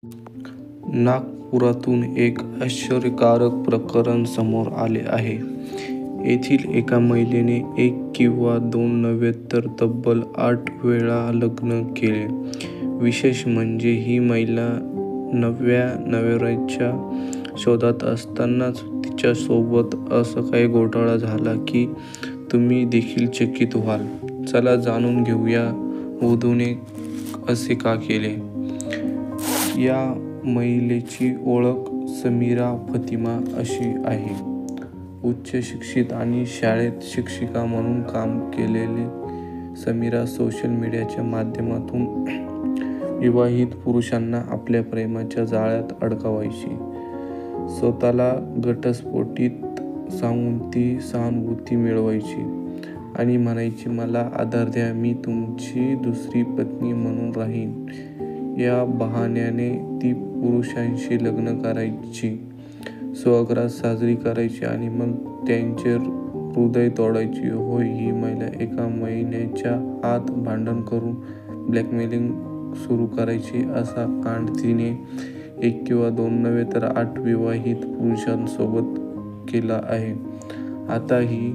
नागपुरातून एक आश्चर्यकारक प्रकरण समोर आले आहे. येथील एका महिलेने 1 किंवा 2 नव्हे तर तब्बल 8 वेळा लग्न केले. विशेष म्हणजे ही महिला नव्या नवऱ्याच्या शोधात असतानाच तिच्यासोबत असा काही घोटाळा झाला की तुम्ही देखील चकित व्हाल. चला जाणून घेऊया वधूने असे का केले. या महिलेची ओळख समीरा फतिमा अशी आहे. उच्च शिक्षित आणि शाळेत शिक्षिका म्हणून काम केलेली समीरा सोशल मीडियाच्या माध्यमातून विवाहित पुरुषांना आपल्या प्रेमाच्या जाळ्यात अडकवायची. स्वतःला घटस्फोटित सांगून ती सहानुभूती मिळवायची आणि म्हणायची, मला आधार द्या, मी तुमची दुसरी पत्नी म्हणून राहीन. या बहाण्याने ती पुरुषांशी लग्न करायची, सुहागरात साजरी करायची आणि मग त्यांचे हृदय तोडायची. होय, ही महिला एका महिन्याच्या आत भांडण करून ब्लॅकमेलिंग सुरू करायची. असा कांड तिने 1 किंवा 2 नव्हे तर 8 विवाहित पुरुषांसोबत केला आहे. आता ही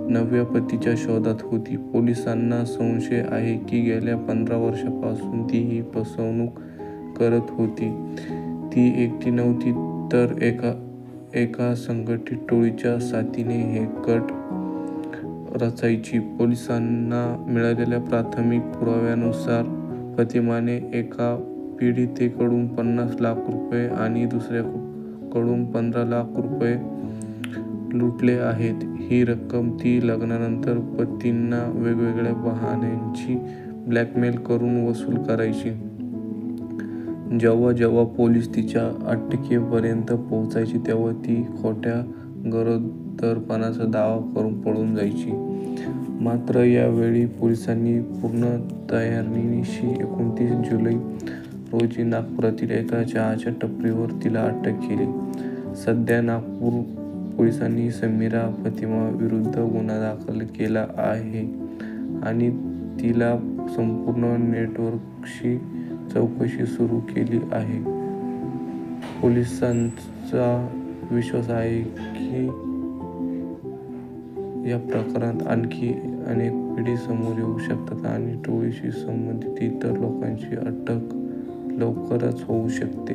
नव्या पतीच्या शोधात होती. पोलिसांना संशय आहे की गेल्या 15 वर्षांपासून ती ही फसवणूक करत होती. ती एकटी नव्हती तर एका संघटित टोळीच्या साथीने हे कट रचायची. पोलिसांना मिळालेल्या प्राथमिक पुराव्यानुसार फतिमाने एका पीडितेकडून 50 लाख रुपये आणि दुसऱ्याकडून 15 लाख रुपये लुटले आहेत. ही रक्कम ती लग्नानंतर पतींना वेगवेगळ्या बहाण्यांची ब्लॅकमेल करून वसूल करायची. जेव्हा पोलीस तिच्या अटकेपर्यंत पोहोचायचे तेव्हा ती खोट्या गरोदरपणाचा दावा करून पळून जायची. मात्र यावेळी पोलिसांनी पूर्ण तयारीनिशी 29 जुलै रोजी नागपुरातील एका चहाच्या टपरीवर तिला अटक केली. सध्या नागपूर पोलिसांनी समीरा फतिमा विरुद्ध गुन्हा दाखल केला आहे आणि तिला संपूर्ण नेटवर्कशी चौकशी सुरू केली आहे. पोलिसांचा विश्वास आहे की या प्रकरणात आणखी अनेक पिढी समोर येऊ शकतात आणि टोळीशी संबंधित इतर लोकांची अटक लवकरच होऊ शकते.